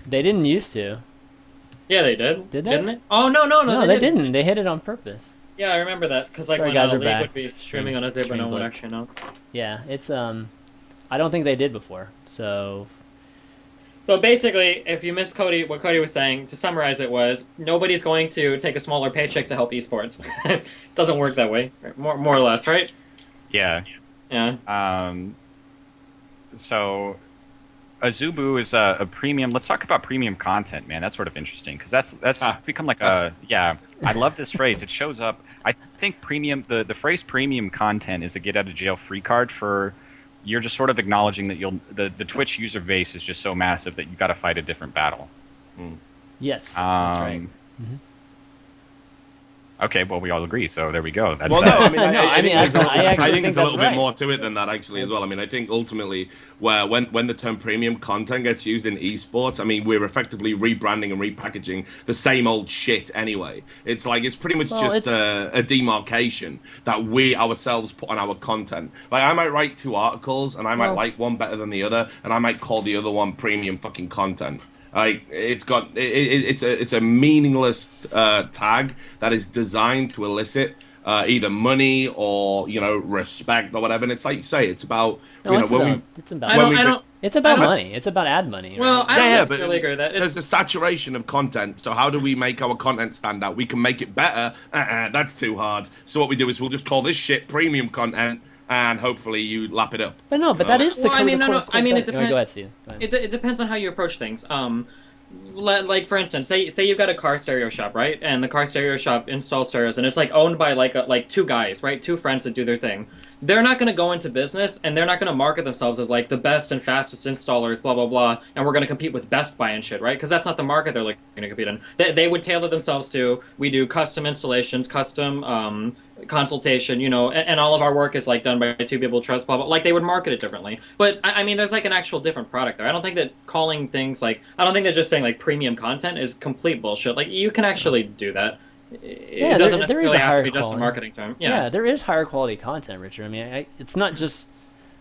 They didn't used to. Yeah, they did, Did didn't they? they? Oh no, No, they they didn't. didn't. They hit it on purpose. Yeah, I remember that because like Sorry, when guys, we're League back. would be Stream streaming on Azure, but stream no one would glitch. actually know. Yeah, it's I don't think they did before. So So basically, if you missed Cody, what Cody was saying, to summarize it was nobody's going to take a smaller paycheck to help esports. Doesn't work that way, more or less, right? Yeah. Yeah. Um, so Azubu is a premium. Let's talk about premium content, man. That's sort of interesting because that's Ah, become like a yeah. I love this phrase. It shows up. I think premium. The phrase premium content is a get out of jail free card for. You're just sort of acknowledging that the Twitch user base is just so massive that you got to fight a different battle. yes, that's right. Um, okay, well we all agree, so there we go. That's well, no, I that. mean, No, I mean, I actually think think there's a that's little bit right. more to it than that, actually, as well. I mean, I think ultimately, when the term premium content gets used in esports, I mean, we're effectively rebranding and repackaging the same old shit anyway. It's like it's pretty much Well, just it's a demarcation that we ourselves put on our content. Like, I might write two articles, and I might well, like one better than the other, and I might call the other one premium fucking content. Like it's a meaningless tag that is designed to elicit either money or respect or whatever. And it's like you say, it's about no, it's when we about I when don't, we I don't, it's I about don't. money. It's about ad money, Well, right? I yeah, don't yeah, but necessarily agree with that. there's It's a saturation of content. So how do we make our content stand out? We can make it better. That's too hard. So what we do is we'll just call this shit premium content, and hopefully you lap it up. But no, You but know, that like, is the well, I mean, no, core no. I core mean, it bet. Go depends. ahead, Steve. Go ahead. It depends on how you approach things. Like for instance, say you've got a car stereo shop, right? And the car stereo shop installs stereos, and it's like owned by like two guys, right? Two friends that do their thing. They're not going to go into business, and they're not going to market themselves as like the best and fastest installers, blah blah blah. And we're going to compete with Best Buy and shit, right? Because that's not the market they're looking to compete in. They would tailor themselves to we do custom installations, custom consultation, and all of our work is like done by two people trust, blah blah. Like they would market it differently. But I mean, there's like an actual different product there. I don't think that calling things like I don't think that just saying like premium content is complete bullshit. Like you can actually do that. It Yeah, doesn't there is necessarily a have to higher be just a quality. marketing term. Yeah. Yeah, there is higher quality content, Richard. I mean, it's not just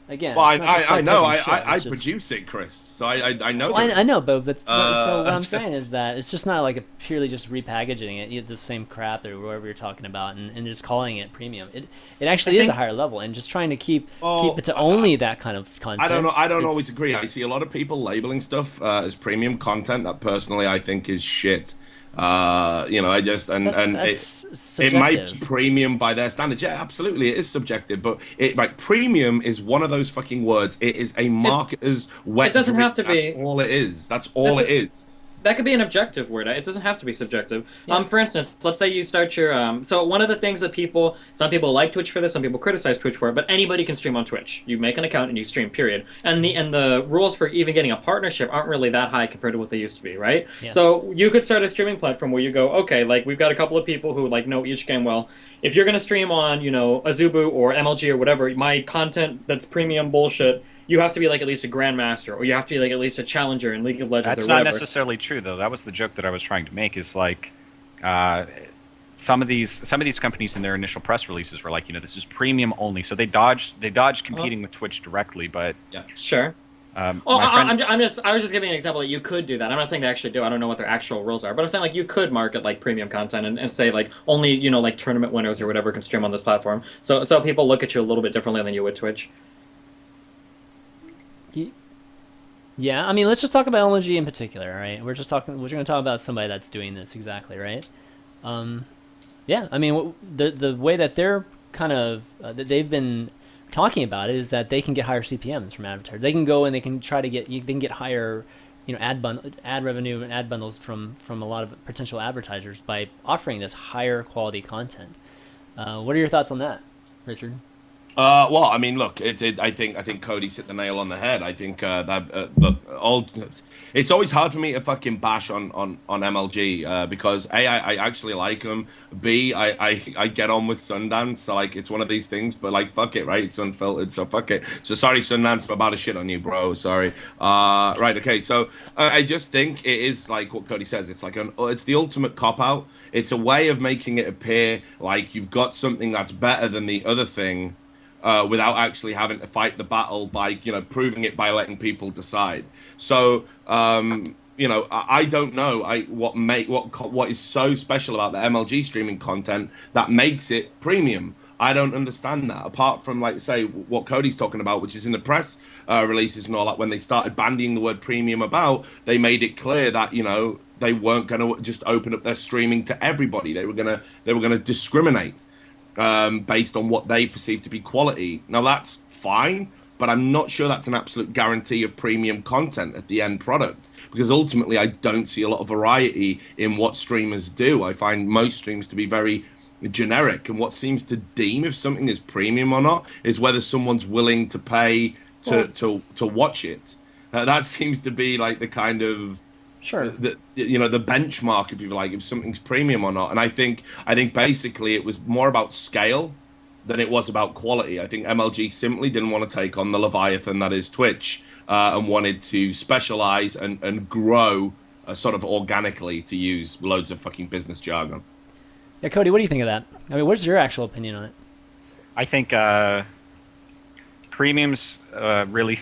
again, well, it's not just I like know talking shit. I It's just produce it, Chris. So I know well, there I know, is. but so what I'm Uh, saying is that it's just not like a purely just repackaging it, the same crap or whatever you're talking about, and just calling it premium. It I actually is a think higher level, and just trying to keep it well, to only that kind of I don't know. content. I don't always It's agree. I see a lot of people labeling stuff as premium content that personally I think is shit. I just and that's it might be subjective. premium by their standards. Yeah, absolutely, it is subjective, but it like premium is one of those fucking words. It is a it marketer's it wet doesn't dream. have to That's be. all it is. That's all That's it is. that could be an objective word. It doesn't have to be subjective. Yeah. For instance, let's say you start your so one of the things that some people like Twitch for this, some people criticize Twitch for it, but anybody can stream on Twitch. You make an account and you stream, period. And the rules for even getting a partnership aren't really that high compared to what they used to be, right? Yeah. So you could start a streaming platform where you go, okay, like we've got a couple of people who like know each game well. If you're gonna stream on, Azubu or MLG or whatever, my content that's premium bullshit, you have to be like at least a grandmaster, or you have to be like at least a challenger in League of Legends That's or not whatever. necessarily true, though. That was the joke that I was trying to make. Is like, uh, some of these companies in their initial press releases were like, this is premium only. So they dodged competing with Twitch directly. But Yeah. Sure. Oh, my friend, I was just giving an example that you could do that. I'm not saying they actually do. I don't know what their actual rules are, but I'm saying like you could market like premium content and say like only like tournament winners or whatever can stream on this platform. So people look at you a little bit differently than you would Twitch. Yeah, I mean, let's just talk about LNG in particular, right? We're going to talk about somebody that's doing this exactly, right? Um, yeah, I mean, the way that they're kind of that they've been talking about it is that they can get higher CPMS from advertisers. They can go and they can try to they can get higher, ad revenue and ad bundles from a lot of potential advertisers by offering this higher quality content. What are your thoughts on that, Richard? Well, I mean, look, I think Cody's hit the nail on the head. I think that look, it's always hard for me to fucking bash on MLG because A, I actually like them. B, I get on with Sundance, so like it's one of these things. But like, fuck it, right? It's unfiltered, so fuck it. So sorry, Sundance, I'm about to shit on you, bro. Sorry. Right, okay. So I just think it is like what Cody says. It's like it's the ultimate cop out. It's a way of making it appear like you've got something that's better than the other thing without actually having to fight the battle by proving it by letting people decide. So you know, I don't know what is so special about the MLG streaming content that makes it premium. I don't understand that. Apart from, like, say, what Cody's talking about, which is in the press releases and all that, when they started bandying the word premium about, they made it clear that, you know, they weren't going to just open up their streaming to everybody. They were gonna discriminate based on what they perceive to be quality. Now that's fine, but I'm not sure that's an absolute guarantee of premium content at the end product, because ultimately I don't see a lot of variety in what streamers do. I find most streams to be very generic, and what seems to deem if something is premium or not is whether someone's willing to pay to watch it. That seems to be like the kind of Sure. the the benchmark, if you like, if something's premium or not. And I think basically it was more about scale than it was about quality. I think MLG simply didn't want to take on the Leviathan that is Twitch, and wanted to specialize and grow sort of organically, to use loads of fucking business jargon. Yeah, Cody, what do you think of that? I mean, what's your actual opinion on it? I think premium's really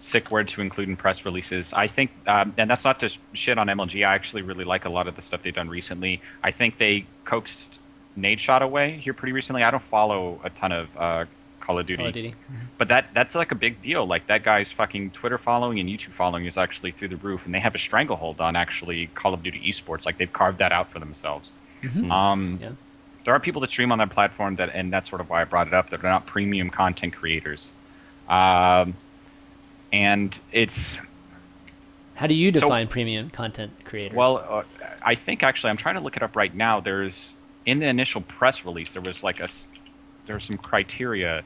sick word to include in press releases. I think, and that's not to shit on MLG. I actually really like a lot of the stuff they've done recently. I think they coaxed Nade Shot away here pretty recently. I don't follow a ton of Call of Duty, Call of Duty. but that's like a big deal. Like, that guy's fucking Twitter following and YouTube following is actually through the roof, and they have a stranglehold on actually Call of Duty esports. Like, they've carved that out for themselves. Yeah. There are people that stream on that platform and that's sort of why I brought it up. That they're not premium content creators, and it's. How do you define premium content creators? Well, I think actually I'm trying to look it up right now. There's, in the initial press release, there was some criteria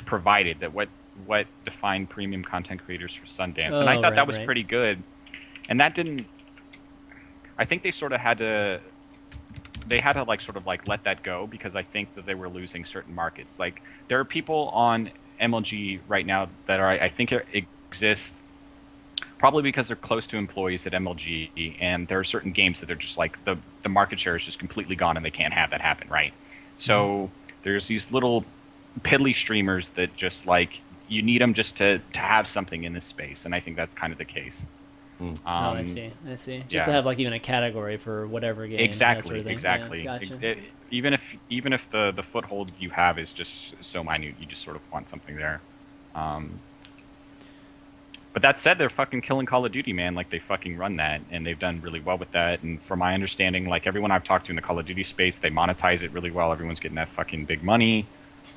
provided that what defined premium content creators for Sundance, and I thought that was pretty good. And that didn't. I think they sort of had to. They had to sort of let that go, because I think that they were losing certain markets. Like, there are people on MLG right now that I think exist probably because they're close to employees at MLG, and there are certain games that they're just like the market share is just completely gone and they can't have that happen, right? So there's these little piddly streamers that just you need them just to have something in this space, and I think that's kind of the case. I see. Just yeah. to have even a category for whatever game. Exactly. That sort of thing. Exactly. Yeah, gotcha. Even if the foothold you have is just so minute, you just sort of want something there. But that said, they're fucking killing Call of Duty, man. Like, they fucking run that, and they've done really well with that. And from my understanding, everyone I've talked to in the Call of Duty space, they monetize it really well. Everyone's getting that fucking big money.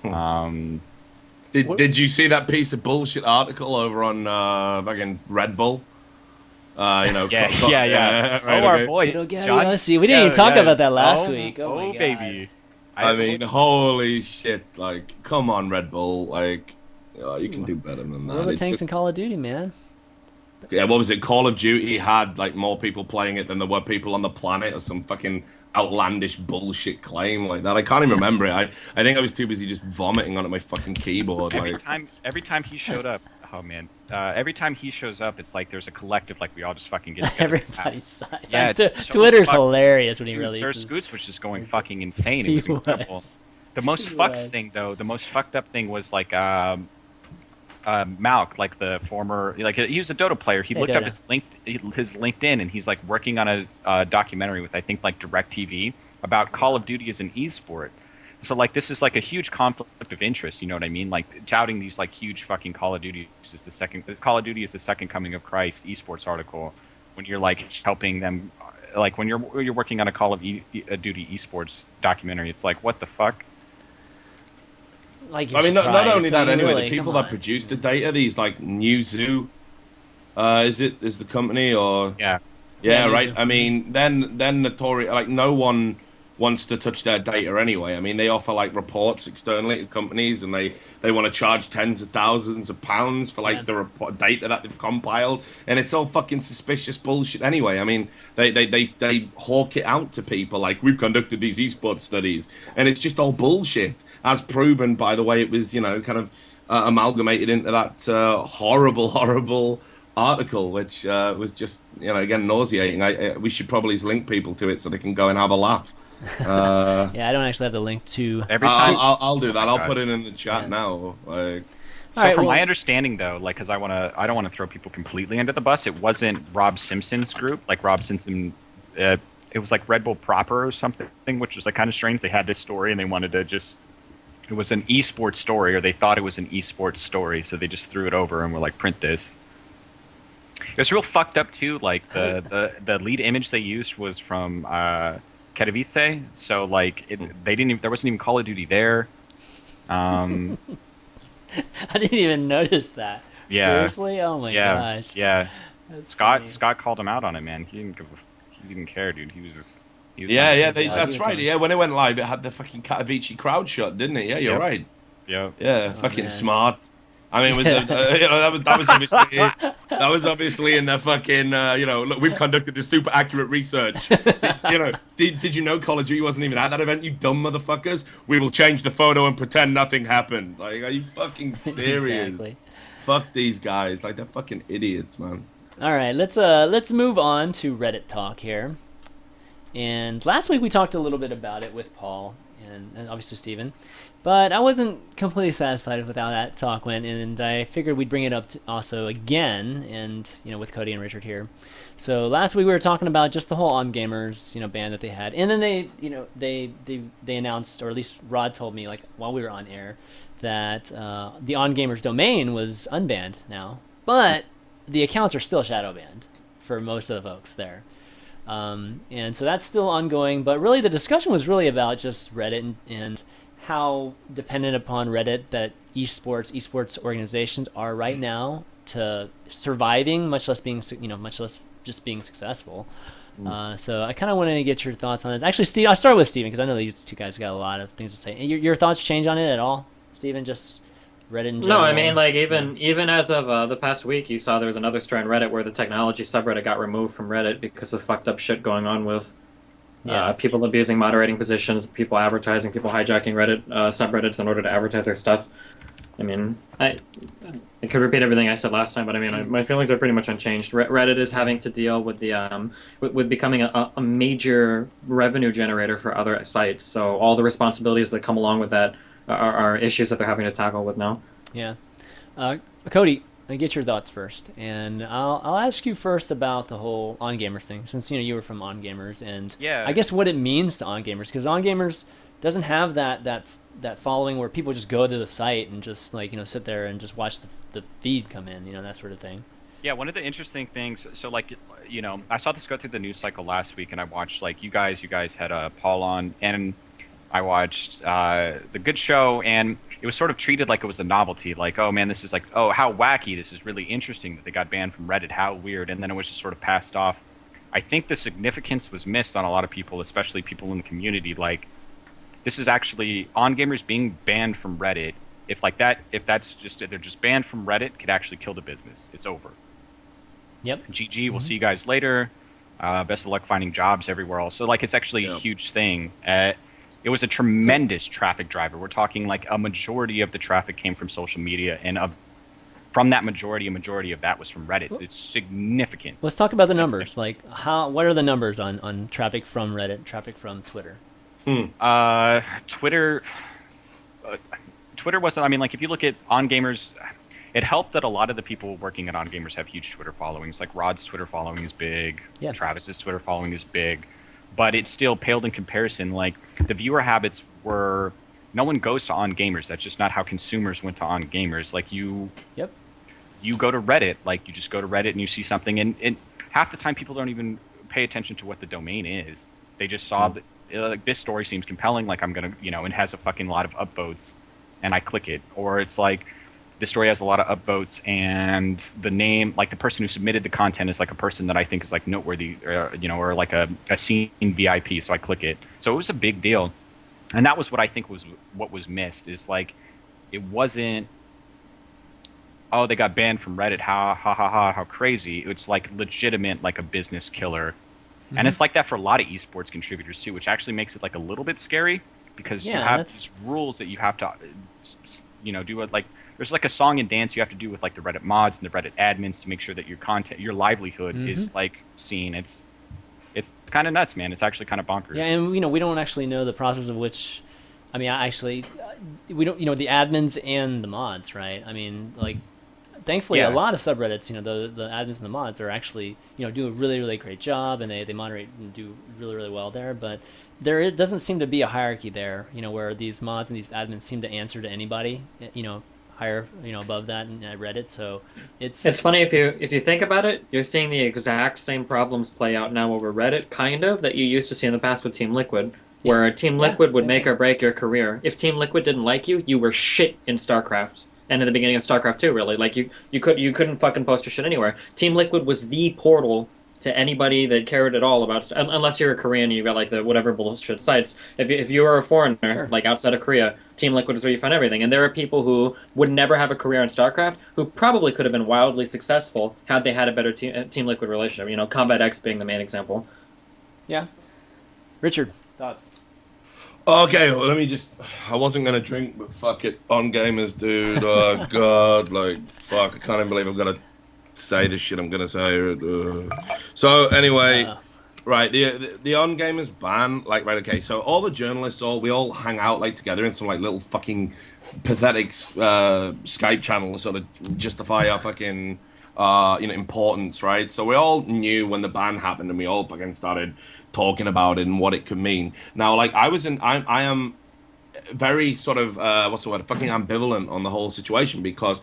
Did you see that piece of bullshit article over on fucking Red Bull? Yeah. Right, our okay. boy, John. See, we didn't even talk about that last week. Oh my God. Baby. I mean, holy shit! Come on, Red Bull! You can do better than that. All the It's tanks just- in Call of Duty, man. Yeah, what was it? Call of Duty had more people playing it than there were people on the planet, or some fucking outlandish bullshit claim like that. I can't even remember it. I think I was too busy just vomiting onto my fucking keyboard. Every time he showed up, oh man! Every time he shows up, it's like there's a collective. We all just fucking get together. Everybody sucks. Yeah, it's so Twitter's fucking- hilarious when he Dude, Sir releases. Scoots was just going fucking insane. It He was incredible. was. The most He fucked was. thing, though, the most fucked up thing was Malk, the former, he was a Dota player. He looked up his LinkedIn, and he's working on a documentary with, I think, DirecTV about Call of Duty as an esport. So this is a huge conflict of interest. You know what I mean? Touting these huge fucking Call of Duty is the second coming of Christ esports article, when you're helping them, when you're working on a Call of Duty esports documentary. It's what the fuck. I mean, not only that. Anyway, the people that produce the data, these New Zoo, is the company, or Yeah, right. I mean, then notorious. No one wants to touch their data anyway. I mean, they offer reports externally to companies, and they want to charge tens of thousands of pounds for the data that they've compiled, and it's all fucking suspicious bullshit anyway. I mean, they hawk it out to people we've conducted these esports studies, and it's just all bullshit, as proven by the way it was kind of amalgamated into that horrible article, which was just again nauseating. We should probably link people to it so they can go and have a laugh. Yeah, I don't actually have the link to. every time I'll do that. Oh my I'll God. put it in the chat now. So right, from well- my understanding, though, like, because I don't want to throw people completely under the bus. It wasn't Rob Simpson's group. Like Rob Simpson, it was like Red Bull proper or something, which was like kind of strange. They had this story and they wanted to just. It was an esports story, or they thought it was an esports story, so they just threw it over and were like, print this. It was real fucked up too. Like the lead image they used was from Katowice, so like they didn't. There wasn't even Call of Duty there. I didn't even notice that. Yeah. Seriously? Oh my gosh. Yeah. That's Scott funny. Scott called him out on it, man. He didn't care, dude. He was just. He was Yeah, fine. yeah, he that's was right. fine. Yeah, when it went live, it had the fucking Katowice crowd shot, didn't it? Yeah, you're Yep. right. Yeah. Yeah, fucking man. smart. I mean, it was that was obviously in the fucking look, we've conducted this super accurate research. Did you know Call of Duty wasn't even at that event? You dumb motherfuckers. We will change the photo and pretend nothing happened. Like, are you fucking serious? Exactly. Fuck these guys. Like, they're fucking idiots, man. All right, let's move on to Reddit talk here. And last week we talked a little bit about it with Paul and obviously Steven. But I wasn't completely satisfied with how that talk went, and I figured we'd bring it up also again, and with Cody and Richard here. So last week we were talking about just the whole On Gamers ban that they had, and then they announced, or at least Rod told me like while we were on air, that the On Gamers domain was unbanned now, but the accounts are still shadow banned for most of the folks there. And so that's still ongoing, but really the discussion was really about just Reddit and how dependent upon Reddit that esports organizations are right now to surviving, much less just being successful. So I kind of wanted to get your thoughts on this. Actually, Steve, I'll start with Steven because I know these two guys got a lot of things to say. Your thoughts change on it at all, Steven? Just Reddit in general? No, I mean, like, even as of the past week, you saw there was another story on Reddit where the technology subreddit got removed from Reddit because of fucked up shit going on with people abusing moderating positions, people advertising, people hijacking Reddit subreddits in order to advertise their stuff. I mean, I could repeat everything I said last time, but I mean, my feelings are pretty much unchanged. Reddit is having to deal with the with becoming a major revenue generator for other sites. So all the responsibilities that come along with that are issues that they're having to tackle with now. Yeah. Cody, I get your thoughts first, and I'll ask you first about the whole On Gamers thing, since you were from On Gamers, and Yeah. I guess what it means to On Gamers, because On Gamers doesn't have that following where people just go to the site and just sit there and just watch the feed come in, that sort of thing. Yeah, one of the interesting things. So, like, I saw this go through the news cycle last week, and I watched like you guys had Paul on, and I watched the Good Show, and it was sort of treated like it was a novelty, like, oh man, this is like, oh, how wacky, this is really interesting that they got banned from Reddit, how weird, and then it was just sort of passed off. I think the significance was missed on a lot of people, especially people in the community. Like, this is actually On Gamers being banned from Reddit. If they're just banned from Reddit, could actually kill the business. It's over. Yep. GG. We'll see you guys later. Best of luck finding jobs everywhere else. So like, it's actually a huge thing. It was a tremendous traffic driver. We're talking like a majority of the traffic came from social media, and from that majority, a majority of that was from Reddit. It's significant. Let's talk about the numbers. Like, what are the numbers on traffic from Reddit, traffic from Twitter? Twitter wasn't. I mean, like, if you look at On Gamers, it helped that a lot of the people working at On Gamers have huge Twitter followings. Like Rod's Twitter following is big. Yeah. Travis's Twitter following is big. But it still paled in comparison. Like, the viewer habits were, no one goes to On Gamers. That's just not how consumers went to On Gamers. Like, you go to Reddit. Like, you just go to Reddit and you see something, and half the time people don't even pay attention to what the domain is. They just saw that like, this story seems compelling. Like, I'm gonna, it has a fucking lot of upvotes, and I click it. Or it's like, this story has a lot of upvotes, and the name, like the person who submitted the content is like a person that I think is like noteworthy, or like a scene VIP, so I click it. So it was a big deal. And that was what I think was what was missed, is like, it wasn't, oh, they got banned from Reddit, how crazy. It's like legitimate, like a business killer. Mm-hmm. And it's like that for a lot of esports contributors too, which actually makes it like a little bit scary, because you have these rules that you have to, do it like, there's like a song and dance you have to do with like the Reddit mods and the Reddit admins to make sure that your content, your livelihood is like seen. It's kind of nuts, man. It's actually kind of bonkers. Yeah, and we don't actually know the process of which I mean, I actually, we don't, the admins and the mods, right? I mean, like, thankfully, a Yeah. lot of subreddits, the admins and the mods are actually, do a really, really great job, and they moderate and do really, really well there. But there it doesn't seem to be a hierarchy there, where these mods and these admins seem to answer to anybody, higher, above that in Reddit. So It's funny if you it's if you think about it, you're seeing the exact same problems play out now over Reddit, kind of, that you used to see in the past with Team Liquid, where Team yeah, Liquid would same make thing. or break your career. If Team Liquid didn't like you, you were shit in StarCraft. And in the beginning of StarCraft 2, really. Like you couldn't fucking post your shit anywhere. Team Liquid was the portal to anybody that cared at all about unless you're a Korean and you got like the whatever bullshit sites. If you were a foreigner Sure. like outside of Korea, Team Liquid is where you find everything. And there are people who would never have a career in StarCraft who probably could have been wildly successful had they had a better Team Liquid relationship. Combat X being the main example. Yeah. Richard, thoughts? Okay, well, let me just. I wasn't gonna drink, but fuck it. On gamers, dude. Oh god, like fuck. I can't even believe I'm gonna say this shit I'm gonna say. So anyway, Uh, right, the on gamers ban, like, right, okay. So all the journalists, we all hang out like together in some like little fucking pathetic Skype channel to sort of justify our fucking importance, right? So we all knew when the ban happened, and we all fucking started talking about it and what it could mean. Now, like, I am very sort of what's the word, fucking ambivalent on the whole situation because,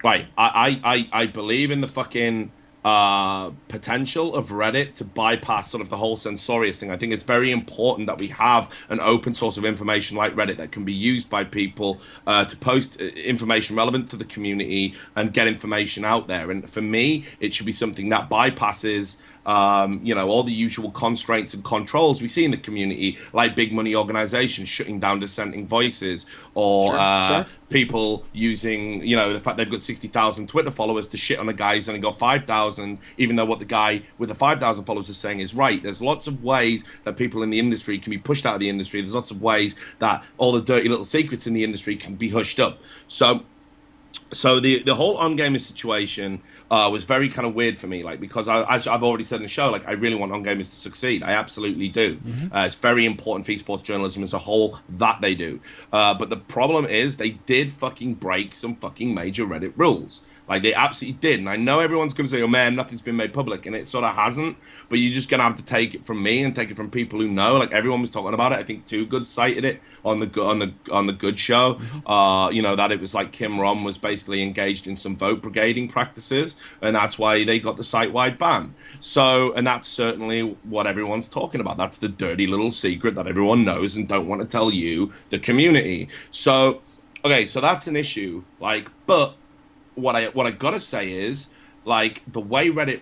right, I believe in the fucking potential of Reddit to bypass sort of the whole censorious thing. I think it's very important that we have an open source of information like Reddit that can be used by people to post information relevant to the community and get information out there. And for me, it should be something that bypasses all the usual constraints and controls we see in the community, like big money organizations shutting down dissenting voices, or sure, sure. people using, the fact they've got 60,000 Twitter followers to shit on a guy who's only got 5,000, even though what the guy with the 5,000 followers is saying is right. There's lots of ways that people in the industry can be pushed out of the industry. There's lots of ways that all the dirty little secrets in the industry can be hushed up. So the whole on gamer situation was very kind of weird for me, like, because as I've already said in the show, like, I really want on gamers to succeed. I absolutely do. It's very important for esports journalism as a whole that they do. But the problem is they did fucking break some fucking major Reddit rules. Like, they absolutely did. And I know everyone's going to say, oh man, nothing's been made public. And it sort of hasn't. But you're just going to have to take it from me and take it from people who know. Like, everyone was talking about it. I think Too Good cited it on the Good show. That it was like Kim Rom was basically engaged in some vote brigading practices. And that's why they got the site-wide ban. So, and that's certainly what everyone's talking about. That's the dirty little secret that everyone knows and don't want to tell you, the community. So, okay, so that's an issue. Like, but what I gotta say is, like, the way Reddit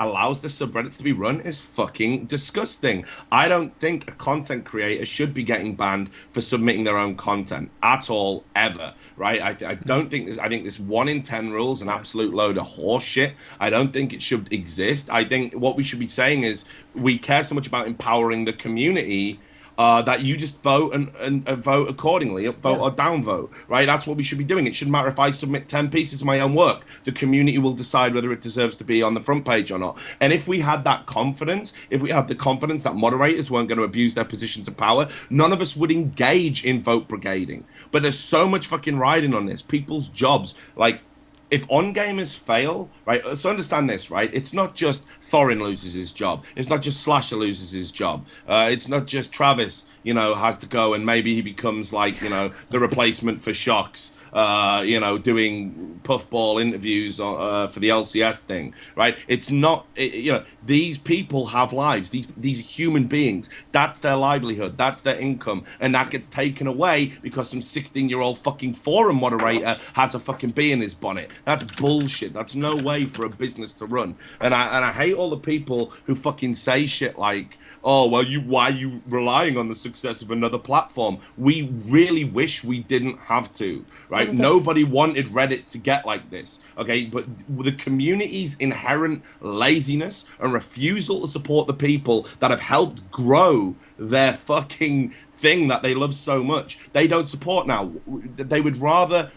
allows the subreddits to be run is fucking disgusting. I don't think a content creator should be getting banned for submitting their own content at all, ever. Right? I don't think this. I think this 1 in 10 rule is an absolute load of horse shit. I don't think it should exist. I think what we should be saying is we care so much about empowering the community. That you just vote and vote accordingly, vote or downvote, right? That's what we should be doing. It shouldn't matter if I submit 10 pieces of my own work. The community will decide whether it deserves to be on the front page or not. And if we had that confidence, if we had the confidence that moderators weren't going to abuse their positions of power, none of us would engage in vote brigading. But there's so much fucking riding on this. People's jobs, like, if on gamers fail, right? So understand this, right? It's not just Thorin loses his job. It's not just Slasher loses his job. It's not just Travis, has to go and maybe he becomes like, the replacement for Shocks, doing puffball interviews for the LCS thing, right? It's not, these people have lives. These human beings. That's their livelihood. That's their income, and that gets taken away because some 16-year-old fucking forum moderator has a fucking bee in his bonnet. That's bullshit. That's no way for a business to run. And I hate all the people who fucking say shit like, oh, well, why are you relying on the success of another platform? We really wish we didn't have to, right? Well, Nobody wanted Reddit to get like this, okay? But the community's inherent laziness and refusal to support the people that have helped grow their fucking thing that they love so much, they don't support now. They would rather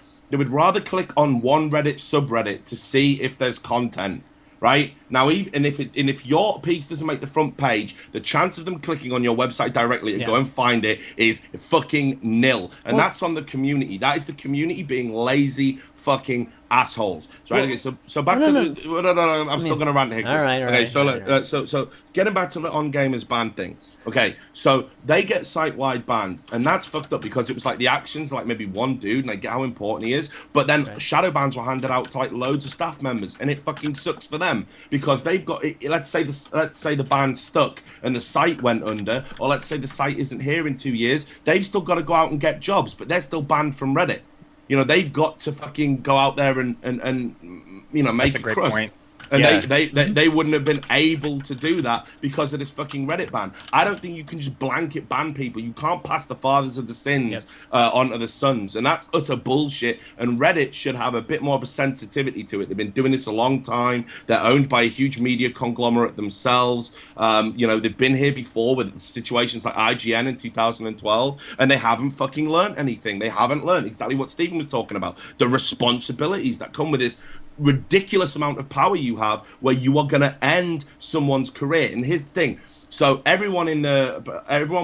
click on one Reddit subreddit to see if there's content, right? Now, even if your piece doesn't make the front page, the chance of them clicking on your website directly to go and find it is fucking nil. And that's on the community. That is the community being lazy fucking assholes. So, Well, okay, so back to the. No, I'm still going to rant here. All right, okay, so getting back to the on gamers ban thing. Okay, so they get site wide banned, and that's fucked up because it was like the actions, like maybe one dude, and I get how important he is, but then shadow bans were handed out to like loads of staff members, and it fucking sucks for them because they've got. Let's say the ban stuck and the site went under, or let's say the site isn't here in 2 years, they've still got to go out and get jobs, but they're still banned from Reddit. You know, they've got to fucking go out there and make a crust. Point. And they wouldn't have been able to do that because of this fucking Reddit ban. I don't think you can just blanket ban people. You can't pass the fathers of the sins onto the sons. And that's utter bullshit. And Reddit should have a bit more of a sensitivity to it. They've been doing this a long time. They're owned by a huge media conglomerate themselves. They've been here before with situations like IGN in 2012. And they haven't fucking learned anything. They haven't learned exactly what Stephen was talking about. The responsibilities that come with this ridiculous amount of power you have where you are going to end someone's career. And here's the thing. So everyone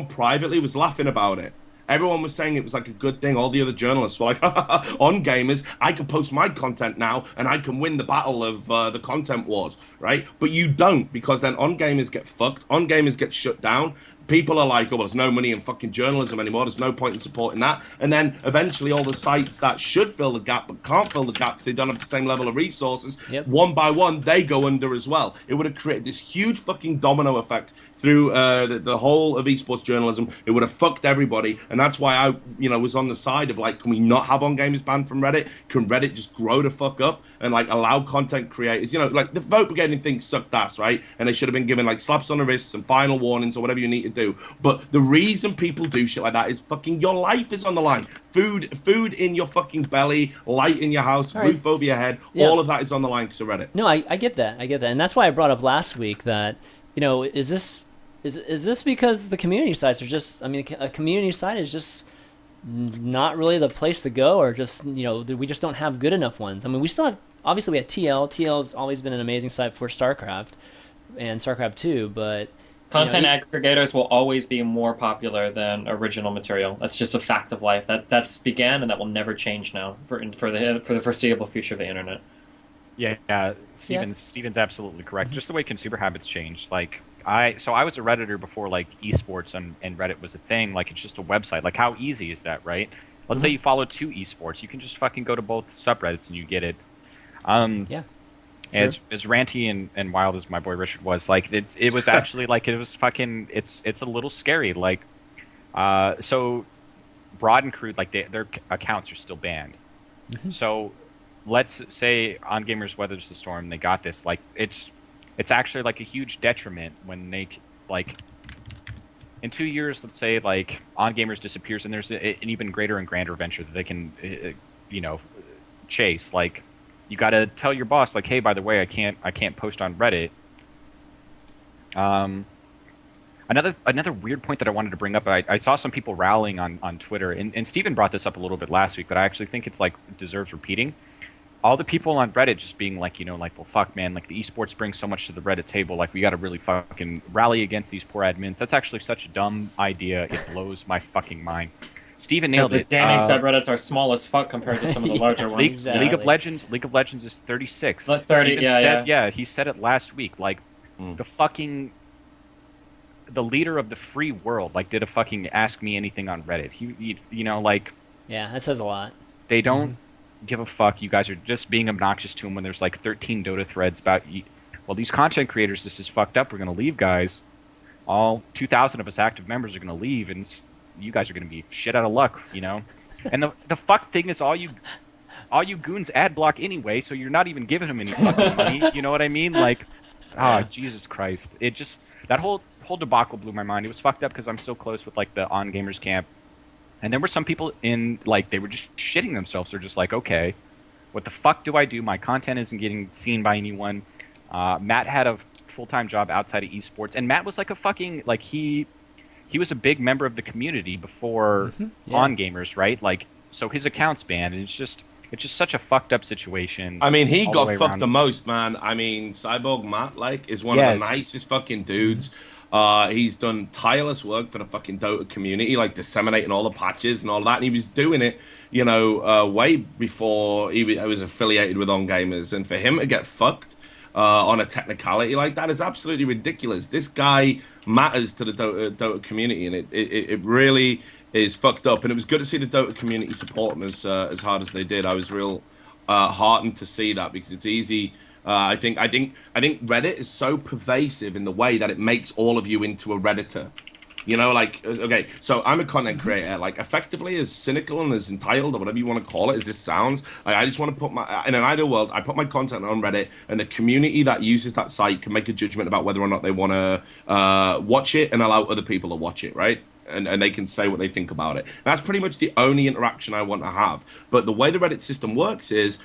privately was laughing about it. Everyone was saying it was like a good thing. All the other journalists were like, on gamers, I can post my content now and I can win the battle of the content wars, right? But you don't, because then on gamers get fucked. On gamers get shut down. People are like, oh, well, there's no money in fucking journalism anymore. There's no point in supporting that. And then eventually all the sites that should fill the gap but can't fill the gap because they don't have the same level of resources, one by one, they go under as well. It would have created this huge fucking domino effect through the whole of esports journalism. It would have fucked everybody. And that's why I, was on the side of like, can we not have on gamers banned from Reddit? Can Reddit just grow the fuck up and like allow content creators, like the vote brigading thing sucked ass, right? And they should have been given like slaps on the wrists and final warnings or whatever you need to do. But the reason people do shit like that is fucking your life is on the line. Food in your fucking belly, light in your house, roof over your head, all of that is on the line because of Reddit. No, I get that. And that's why I brought up last week that, is this because the community sites are just, a community site is just not really the place to go, or just, we just don't have good enough ones. We still have, obviously we have TL. TL has always been an amazing site for StarCraft and StarCraft 2, but content aggregators will always be more popular than original material. That's just a fact of life. That's began and that will never change now for the foreseeable future of the internet. Yeah, Steven's absolutely correct. Just the way consumer habits change. Like I was a Redditor before like esports and Reddit was a thing. Like it's just a website. Like how easy is that, right? Let's say you follow 2 esports, you can just fucking go to both subreddits and you get it. As ranty and wild as my boy Richard was, like it was actually like it was fucking it's a little scary. Like so Broad and Crude, like their accounts are still banned. So let's say On Gamers weathers the storm, they got this. Like it's actually like a huge detriment when they like in 2 years, let's say like On Gamers disappears and there's an even greater and grander venture that they can chase. Like you got to tell your boss, like, hey, by the way, I can't post on Reddit. Another weird point that I wanted to bring up, I saw some people rallying on Twitter, and Steven brought this up a little bit last week, but I actually think it's like deserves repeating. All the people on Reddit just being like, well, fuck, man, like the esports bring so much to the Reddit table, like we got to really fucking rally against these poor admins. That's actually such a dumb idea. It blows my fucking mind. Steven nailed it. The damning subreddits are small as fuck compared to some of the larger ones. League of Legends is 36. 30, Steven said, he said it last week. Like the leader of the free world, like did a fucking ask me anything on Reddit. He like that says a lot. They don't give a fuck. You guys are just being obnoxious to him when there's like 13 Dota threads about well, these content creators, this is fucked up. We're gonna leave, guys. All 2,000 of us active members are gonna leave, and you guys are going to be shit out of luck, And the fuck thing is all you goons ad block anyway, so you're not even giving them any fucking money. You know what I mean? Like, Jesus Christ. It just, that whole debacle blew my mind. It was fucked up because I'm so close with, like, the On Gamers camp. And there were some people in, like, they were just shitting themselves. They're just like, okay, what the fuck do I do? My content isn't getting seen by anyone. Matt had a full-time job outside of esports, and Matt was like a fucking, like, he was a big member of the community before On Gamers, right? Like, so his account's banned, and it's It's just such a fucked up situation. I mean, he all got way fucked around. the most, man. I mean, Cyborg Matt, like, is one of the Yes. nicest fucking dudes. He's done tireless work for the fucking Dota community, like disseminating all the patches and all that. And he was doing it, way before was affiliated with On Gamers. And for him to get fucked on a technicality like that is absolutely ridiculous. This guy matters to the Dota community, and it really is fucked up. And it was good to see the Dota community support him as hard as they did. I was real heartened to see that, because it's easy. I think Reddit is so pervasive in the way that it makes all of you into a Redditor. Okay, so I'm a content creator, like effectively as cynical and as entitled, or whatever you want to call it, as this sounds. Like, I just want to put in an ideal world, I put my content on Reddit, and the community that uses that site can make a judgment about whether or not they want to watch it and allow other people to watch it, right? And they can say what they think about it. That's pretty much the only interaction I want to have. But the way the Reddit system works is,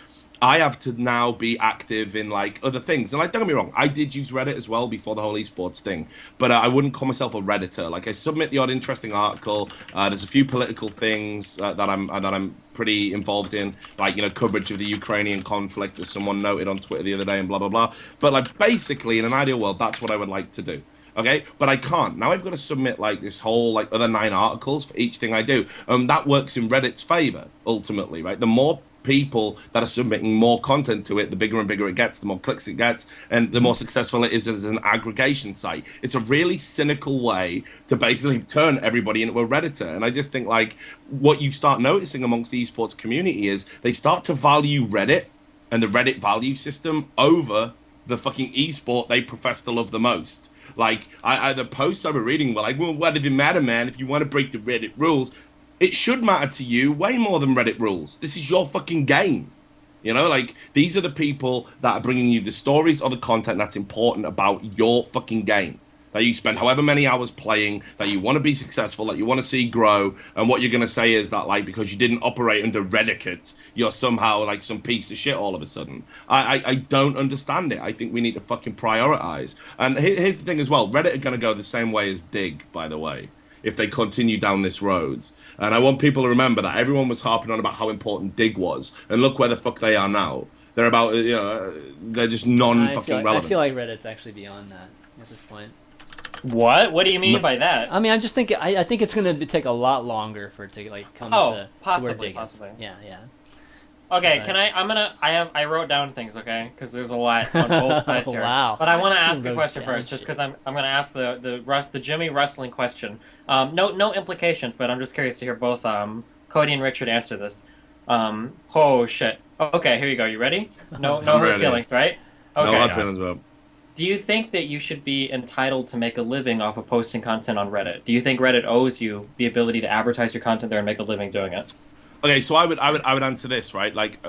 I have to now be active in like other things. And like, don't get me wrong, I did use Reddit as well before the whole esports thing, but I wouldn't call myself a Redditor. Like, I submit the odd interesting article. There's a few political things that I'm pretty involved in, like, coverage of the Ukrainian conflict, as someone noted on Twitter the other day, and blah blah blah. But like, basically, in an ideal world, that's what I would like to do. Okay, but I can't. Now I've got to submit like this whole like other 9 articles for each thing I do. That works in Reddit's favor ultimately, right? The more people that are submitting more content to it, the bigger and bigger it gets, the more clicks it gets, and the more successful it is as an aggregation site. It's a really cynical way to basically turn everybody into a Redditor. And I just think like what you start noticing amongst the esports community is they start to value Reddit and the Reddit value system over the fucking esport they profess to love the most. Like, the posts I were reading were like, well, what does it matter, man? If you want to break the Reddit rules, it should matter to you way more than Reddit rules. This is your fucking game. Like, these are the people that are bringing you the stories or the content that's important about your fucking game. That you spend however many hours playing, that you want to be successful, that you want to see grow, and what you're going to say is that, like, because you didn't operate under Redicate, you're somehow, like, some piece of shit all of a sudden. I don't understand it. I think we need to fucking prioritize. And here's the thing as well. Reddit are going to go the same way as Dig, by the way, if they continue down this road. And I want people to remember that everyone was harping on about how important Dig was, and look where the fuck they are now. They're about, they're just non-fucking relevant. I feel like Reddit's actually beyond that at this point. What do you mean by that? I mean, I just think I think it's gonna take a lot longer for it to like come to where Dig is. Yeah. Okay, But- can I wrote down things, okay? Because there's a lot on both sides here. Wow. But I want to Still ask a wrote question down first, just shit. because I'm gonna ask the Jimmy wrestling question. No implications, but I'm just curious to hear both Cody and Richard answer this. Oh shit. Okay, here you go. You ready? No I'm hurt ready. feelings, right? Okay. No hard feelings, bro. Do you think that you should be entitled to make a living off of posting content on Reddit? Do you think Reddit owes you the ability to advertise your content there and make a living doing it? Okay, so I would answer this, right? Like,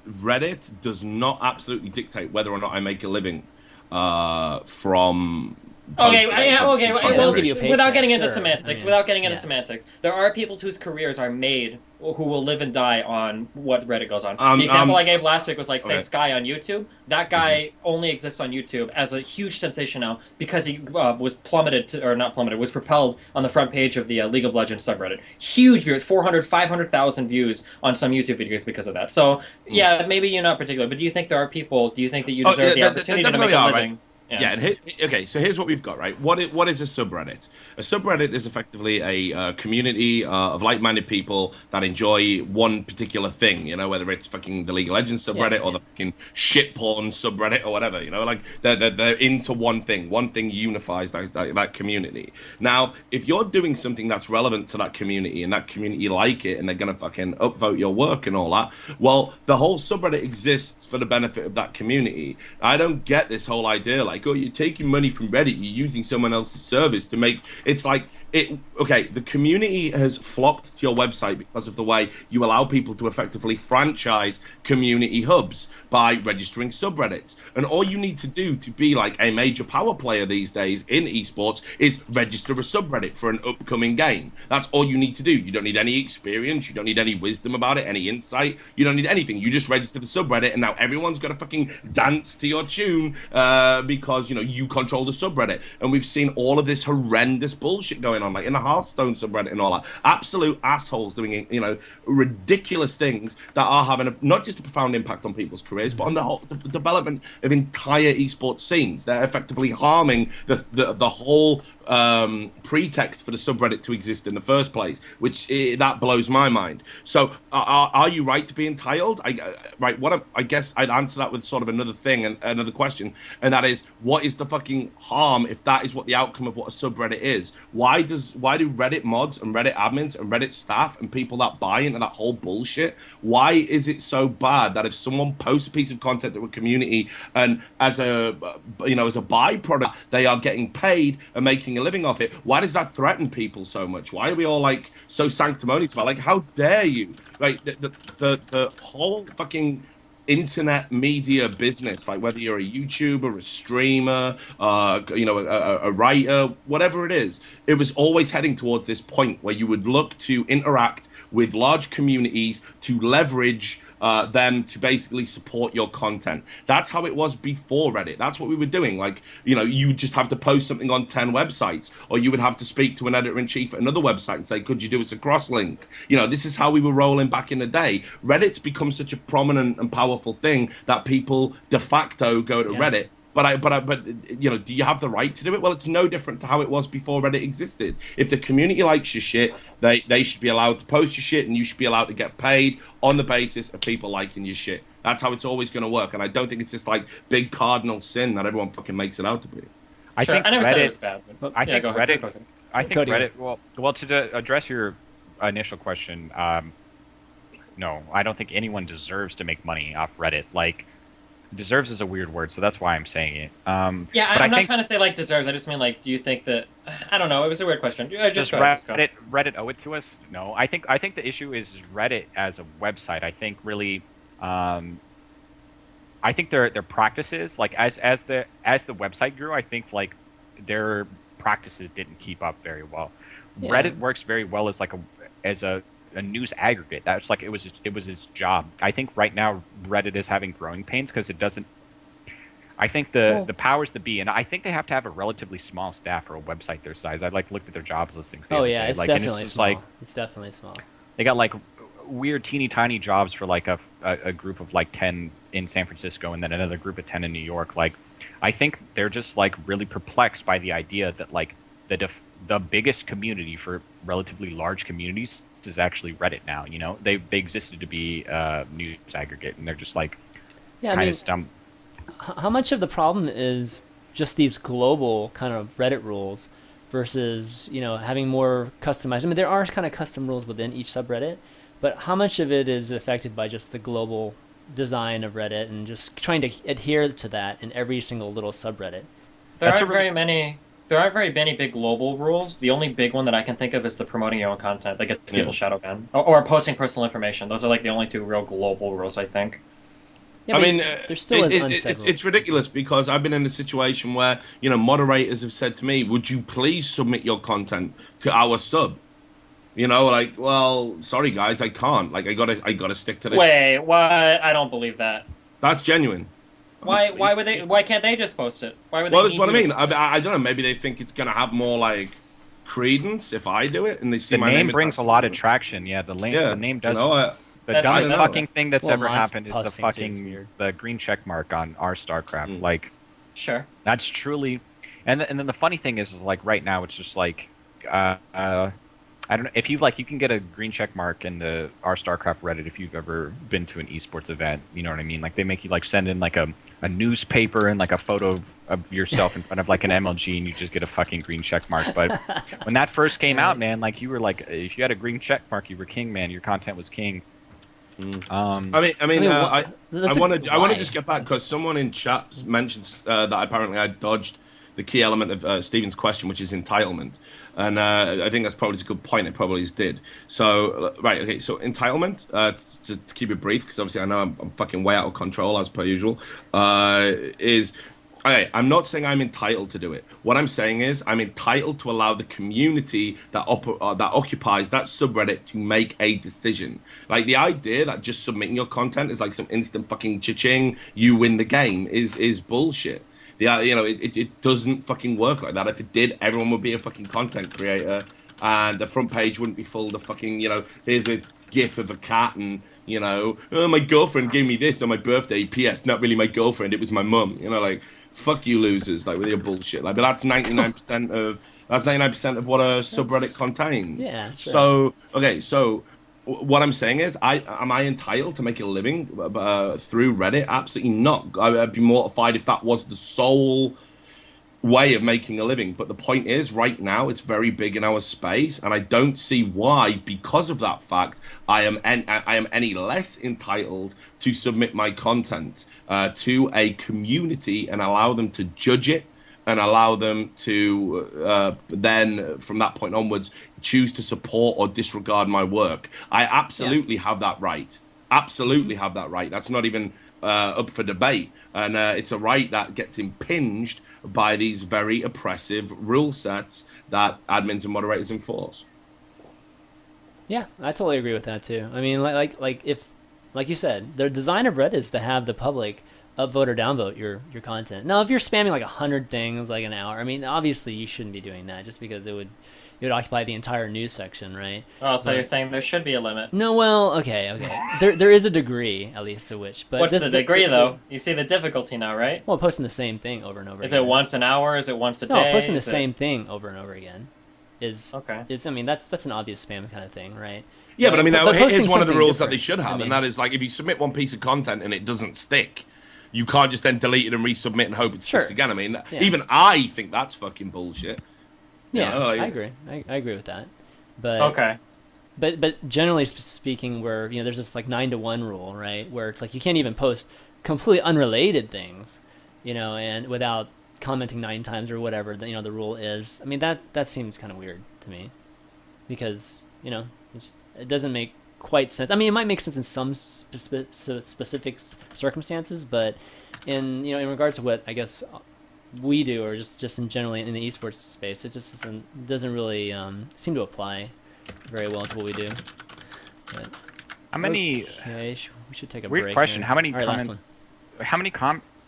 Reddit does not absolutely dictate whether or not I make a living from. Okay, They'll give you a paycheck, without getting into sure. semantics, Yeah. semantics, there are people whose careers are made who will live and die on what Reddit goes on. The example I gave last week was like, say, okay. Sky on YouTube. That guy only exists on YouTube as a huge sensation now because he was propelled on the front page of the League of Legends subreddit. Huge views, 400, 500,000 views on some YouTube videos because of that. So, yeah, maybe you're not particular, but do you think that you deserve the opportunity to make a living? Right? Yeah, and okay, so here's what we've got, right? What is a subreddit? A subreddit is effectively a community of like-minded people that enjoy one particular thing, whether it's fucking the League of Legends subreddit or the fucking shit porn subreddit or whatever, like they're into one thing. One thing unifies that community. Now, if you're doing something that's relevant to that community and that community like it and they're gonna fucking upvote your work and all that, well, the whole subreddit exists for the benefit of that community. I don't get this whole idea like, oh, you're taking money from Reddit, you're using someone else's service to make it's like it. Okay, the community has flocked to your website because of the way you allow people to effectively franchise community hubs by registering subreddits. And all you need to do to be like a major power player these days in esports is register a subreddit for an upcoming game. That's all you need to do. You don't need any experience, you don't need any wisdom about it, any insight, you don't need anything. You just register the subreddit and now everyone's got to fucking dance to your tune because because, you control the subreddit. And we've seen all of this horrendous bullshit going on, like in the Hearthstone subreddit and all that. Absolute assholes doing, ridiculous things that are having not just a profound impact on people's careers, but on the development of entire esports scenes. They're effectively harming the whole pretext for the subreddit to exist in the first place, which that blows my mind. So are you right to be entitled? I guess I'd answer that with sort of another thing and another question, and that is, what is the fucking harm if that is what the outcome of what a subreddit is? Why do Reddit mods and Reddit admins and Reddit staff and people that buy into that whole bullshit, why is it so bad that if someone posts a piece of content to a community and as a byproduct they are getting paid and making a living off it, why does that threaten people so much? Why are we all like so sanctimonious about, like, how dare you? Like the whole fucking internet media business, like whether you're a YouTuber, a streamer, a writer, whatever it is, it was always heading towards this point where you would look to interact with large communities to leverage them to basically support your content. That's how it was before Reddit. That's what we were doing. Like, you would just have to post something on 10 websites, or you would have to speak to an editor-in-chief at another website and say, could you do us a cross-link? This is how we were rolling back in the day. Reddit's become such a prominent and powerful thing that people de facto go to Reddit. But do you have the right to do it? Well, it's no different to how it was before Reddit existed. If the community likes your shit, they should be allowed to post your shit, and you should be allowed to get paid on the basis of people liking your shit. That's how it's always going to work. And I don't think it's just like big cardinal sin that everyone fucking makes it out to be. I never said it was bad. I think Reddit. Go ahead. I think Cody. Reddit. Well, to address your initial question, no, I don't think anyone deserves to make money off Reddit. Like, deserves is a weird word, so that's why I'm saying it. I'm not trying to say like deserves. I just mean, like, do you think that? I don't know. It was a weird question. Just go ahead. Reddit owe it to us? No, I think the issue is Reddit as a website. I think really, I think their practices, like as the website grew, I think like their practices didn't keep up very well. Yeah. Reddit works very well as a news aggregate. That's like it was its job. I think right now Reddit is having growing pains because it doesn't. I think the powers that be, and I think they have to have a relatively small staff for a website their size. I looked at their jobs listings. It's definitely small. It's definitely small. They got like weird teeny tiny jobs for like a group of like 10 in San Francisco and then another group of 10 in New York. Like, I think they're just like really perplexed by the idea that like the biggest community for relatively large communities is actually Reddit now. They existed to be news aggregate, and they're just like kind of dumb. How much of the problem is just these global kind of Reddit rules versus having more customized? I mean, there are kind of custom rules within each subreddit, but how much of it is affected by just the global design of Reddit and just trying to adhere to that in every single little subreddit? There aren't very many big global rules. The only big one that I can think of is the promoting your own content that gets people shadow banned, or posting personal information. Those are like the only two real global rules, I think. Yeah, I mean, there still is unsaid rules. It's ridiculous because I've been in a situation where moderators have said to me, "Would you please submit your content to our sub?" Like, well, sorry guys, I can't. Like, I gotta stick to this. Wait, what? I don't believe that. That's genuine. Why can't they just post it? Why would they? Well, that's what I mean. I don't know. Maybe they think it's gonna have more like credence if I do it, and they see my name. The name brings a lot of traction. Yeah, the name does. The dumbest fucking thing that's ever happened is the green check mark on our StarCraft. Like, sure, that's truly, and then the funny thing is like right now it's just like, I don't know if you can get a green check mark in the our StarCraft Reddit if you've ever been to an esports event. You know what I mean? Like, they make you like send in like a newspaper and like a photo of yourself in front of like an MLG, and you just get a fucking green check mark. But when that first came out, man, like, you were like, if you had a green check mark, you were king, man. Your content was king. I want to just get back because someone in chat mentions that apparently I dodged the key element of Stephen's question, which is entitlement, and I think that's probably a good point. It probably did. So so entitlement, to keep it brief, because obviously I know I'm fucking way out of control as per usual. Is okay, I'm not saying I'm entitled to do it. What I'm saying is I'm entitled to allow the community that occupies that subreddit to make a decision. Like, the idea that just submitting your content is like some instant fucking cha-ching, you win the game is bullshit. It doesn't fucking work like that. If it did, everyone would be a fucking content creator, and the front page wouldn't be full of fucking, here's a gif of a cat and, oh, my girlfriend gave me this on my birthday. P.S. Not really my girlfriend, it was my mum. Like, fuck you losers, like with your bullshit. Like, but that's 99% of what a subreddit contains. Yeah, sure. So okay, so what I'm saying is, am I entitled to make a living through Reddit? Absolutely not. I'd be mortified if that was the sole way of making a living. But the point is, right now, it's very big in our space, and I don't see why, because of that fact, I am any less entitled to submit my content to a community and allow them to judge it and allow them to then, from that point onwards, choose to support or disregard my work. I absolutely have that right. Absolutely have that right. That's not even up for debate. And it's a right that gets impinged by these very oppressive rule sets that admins and moderators enforce. Yeah, I totally agree with that too. I mean, like you said, the design of Reddit is to have the public upvote or downvote your content. Now, if you're spamming like 100 things like an hour, I mean, obviously you shouldn't be doing that, just because it would occupy the entire news section, right? Oh, so you're saying there should be a limit? No, well, okay. there is a degree, at least, to which. But what's the degree though? You see the difficulty now, right? Well, posting the same thing over and over. Is again. it once an hour? Is it once a day? No, posting the same thing over and over again is okay. I mean, that's an obvious spam kind of thing, right? Yeah, but I mean, here's one of the rules that they should have, I mean, and that is, like, if you submit one piece of content and it doesn't stick, you can't just then delete it and resubmit and hope it sticks again. I mean, even I think that's fucking bullshit. Yeah, I agree. I agree with that. But okay. But generally speaking, where there's this like 9-to-1 rule, right? Where it's like you can't even post completely unrelated things, and without commenting 9 times or whatever the rule is. I mean, that seems kind of weird to me, because it doesn't make quite sense. I mean, it might make sense in some specific circumstances, but in regards to what I guess we do, or just in generally in the esports space, it just doesn't really seem to apply very well to what we do. But, how many? Okay, we should take a weird break. question. Here. How many All right, comments? How many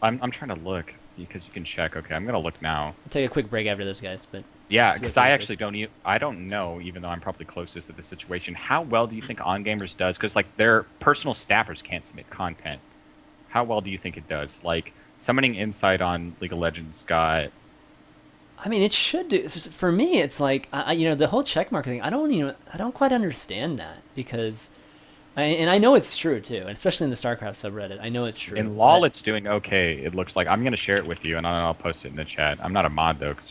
I'm trying to look because you can check. Okay, I'm gonna look now. We'll take a quick break after this, guys. But yeah, because I actually don't know, even though I'm probably closest to the situation. How well do you think On Gamers does? Because like their personal staffers can't submit content. How well do you think it does? Like summoning Insight on League of Legends got. I mean, it should do. For me, it's like the whole checkmark thing. I don't quite understand that, because, I know it's true too, and especially in the StarCraft subreddit, I know it's true. In LoL, it's doing okay. It looks like. I'm gonna share it with you, and I'll post it in the chat. I'm not a mod though, because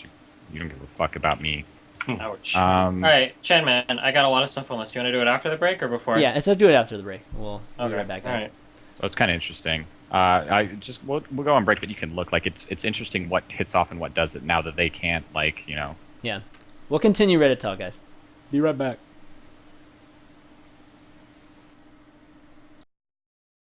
you don't give a fuck about me. Ouch. All right, ChanManV, I got a lot of stuff on this. Do you want to do it after the break or before? Yeah, let's do it after the break. We'll be right back, guys. All right. So it's kind of interesting. We'll go on break, but you can look like it's interesting what hits off and what doesn't now that they can't, like. Yeah, we'll continue Reddit talk, guys. Be right back.